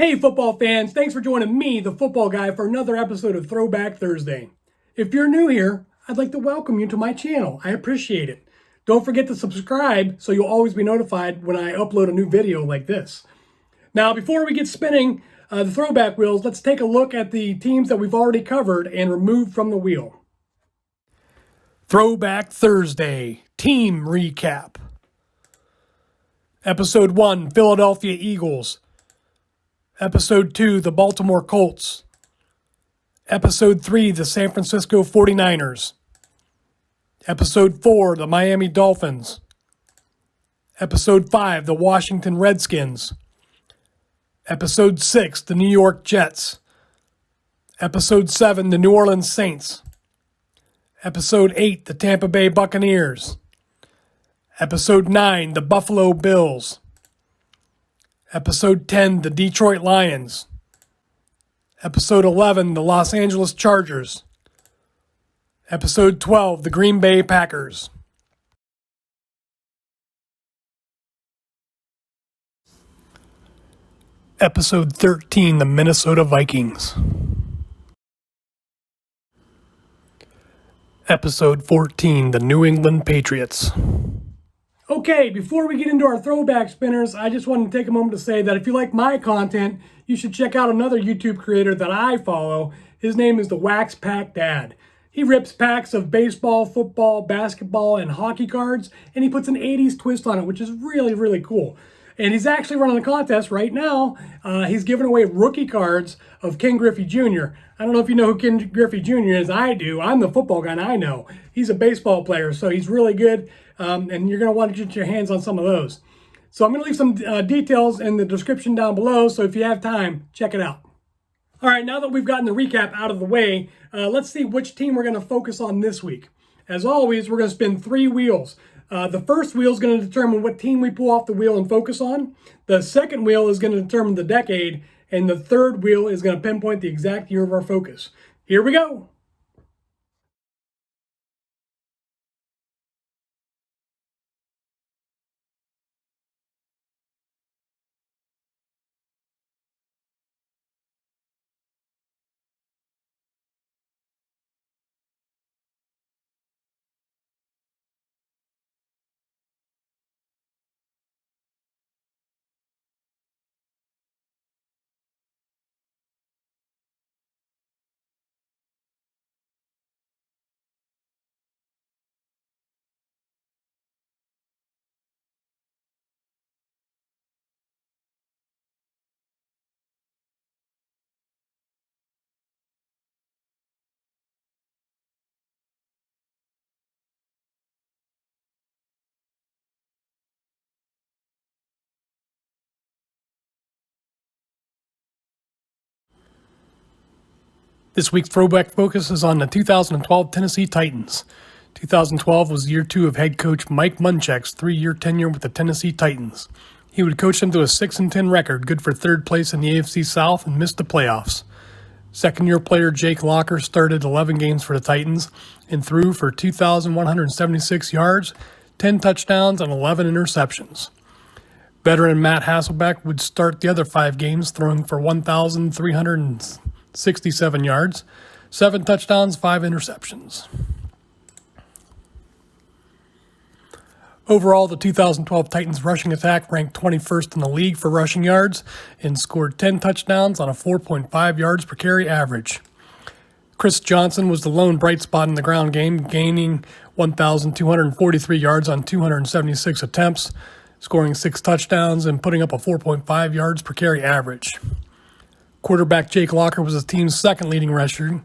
Hey football fans, thanks for joining me, the football guy, for another episode of Throwback Thursday. If you're new here, I'd like to welcome you to my channel. I appreciate it. Don't forget to subscribe so you'll always be notified when I upload a new video like this. Now, before we get spinning the throwback wheels, let's take a look at the teams that we've already covered and removed from the wheel. Throwback Thursday, Team Recap. Episode 1, Philadelphia Eagles. Episode 2, the Baltimore Colts. Episode 3, the San Francisco 49ers. Episode 4, the Miami Dolphins. Episode 5, the Washington Redskins. Episode 6, the New York Jets. Episode 7, the New Orleans Saints. Episode 8, the Tampa Bay Buccaneers. Episode 9, the Buffalo Bills. Episode 10, the Detroit Lions. Episode 11, the Los Angeles Chargers. Episode 12, the Green Bay Packers. Episode 13, the Minnesota Vikings. Episode 14, the New England Patriots. Okay, before we get into our throwback spinners, I just wanted to take a moment to say that if you like my content, you should check out another YouTube creator that I follow. His name is the Wax Pack Dad. He rips packs of baseball, football, basketball, and hockey cards, and he puts an 80s twist on it, which is really, really cool. And he's actually running a contest right now. He's giving away rookie cards of Ken Griffey Jr. I don't know if you know who Ken Griffey Jr. is. I do. I'm the football guy, and I know. He's a baseball player, so he's really good, and you're going to want to get your hands on some of those. So I'm going to leave some details in the description down below, so if you have time, check it out. All right, now that we've gotten the recap out of the way, let's see which team we're going to focus on this week. As always, we're going to spin 3 wheels. The first wheel is going to determine what team we pull off the wheel and focus on. The second wheel is going to determine the decade. And the third wheel is going to pinpoint the exact year of our focus. Here we go. This week's throwback focus is on the 2012 Tennessee Titans. 2012 was year 2 of head coach Mike Munchak's 3-year tenure with the Tennessee Titans. He would coach them to a 6-10 record, good for 3rd place in the AFC South, and missed the playoffs. Second-year player Jake Locker started 11 games for the Titans and threw for 2,176 yards, 10 touchdowns, and 11 interceptions. Veteran Matt Hasselbeck would start the other 5 games, throwing for 1,367 yards, 7 touchdowns, 5 interceptions. Overall, the 2012 Titans rushing attack ranked 21st in the league for rushing yards and scored 10 touchdowns on a 4.5 yards per carry average. Chris Johnson was the lone bright spot in the ground game, gaining 1,243 yards on 276 attempts, scoring 6 touchdowns and putting up a 4.5 yards per carry average. Quarterback Jake Locker was the team's second leading rusher,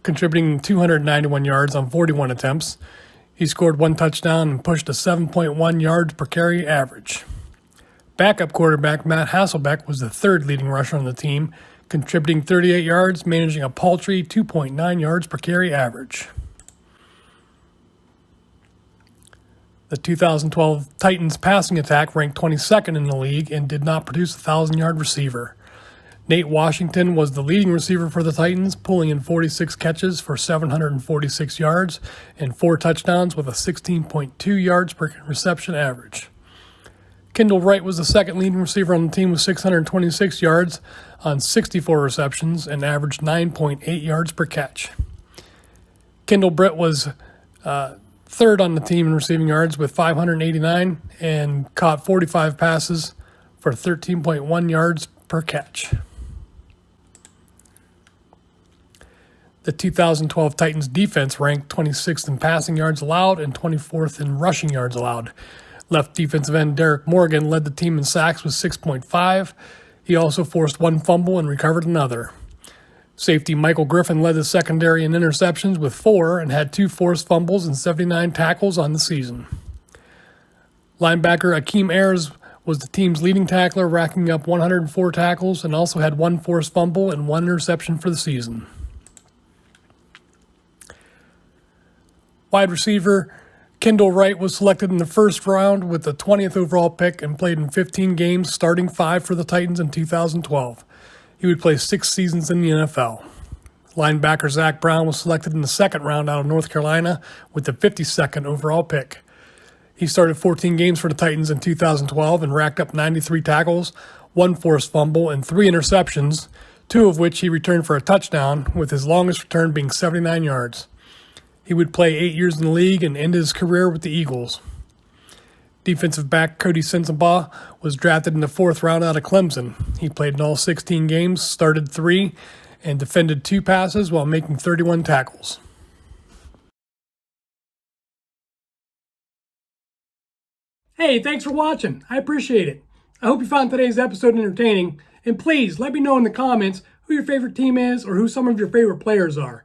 contributing 291 yards on 41 attempts. He scored 1 touchdown and pushed a 7.1 yards per carry average. Backup quarterback Matt Hasselbeck was the third leading rusher on the team, contributing 38 yards, managing a paltry 2.9 yards per carry average. The 2012 Titans passing attack ranked 22nd in the league and did not produce a 1,000-yard receiver. Nate Washington was the leading receiver for the Titans, pulling in 46 catches for 746 yards and 4 touchdowns with a 16.2 yards per reception average. Kendall Wright was the second leading receiver on the team with 626 yards on 64 receptions and averaged 9.8 yards per catch. Kendall Britt was third on the team in receiving yards with 589 and caught 45 passes for 13.1 yards per catch. The 2012 Titans defense ranked 26th in passing yards allowed and 24th in rushing yards allowed. Left defensive end Derek Morgan led the team in sacks with 6.5. He also forced one fumble and recovered another. Safety Michael Griffin led the secondary in interceptions with 4 and had 2 forced fumbles and 79 tackles on the season. Linebacker Akeem Ayers was the team's leading tackler, racking up 104 tackles and also had 1 forced fumble and 1 interception for the season. Wide receiver Kendall Wright was selected in the first round with the 20th overall pick and played in 15 games, starting 5 for the Titans in 2012. He would play 6 seasons in the NFL. Linebacker Zach Brown was selected in the second round out of North Carolina with the 52nd overall pick. He started 14 games for the Titans in 2012 and racked up 93 tackles, 1 forced fumble, and 3 interceptions, 2 of which he returned for a touchdown, with his longest return being 79 yards. He would play 8 years in the league and end his career with the Eagles. Defensive back Cody Sensabaugh was drafted in the 4th round out of Clemson. He played in all 16 games, started 3, and defended 2 passes while making 31 tackles. Hey, thanks for watching. I appreciate it. I hope you found today's episode entertaining. And please let me know in the comments who your favorite team is or who some of your favorite players are.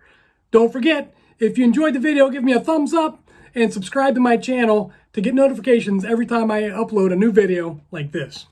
Don't forget, if you enjoyed the video, give me a thumbs up and subscribe to my channel to get notifications every time I upload a new video like this.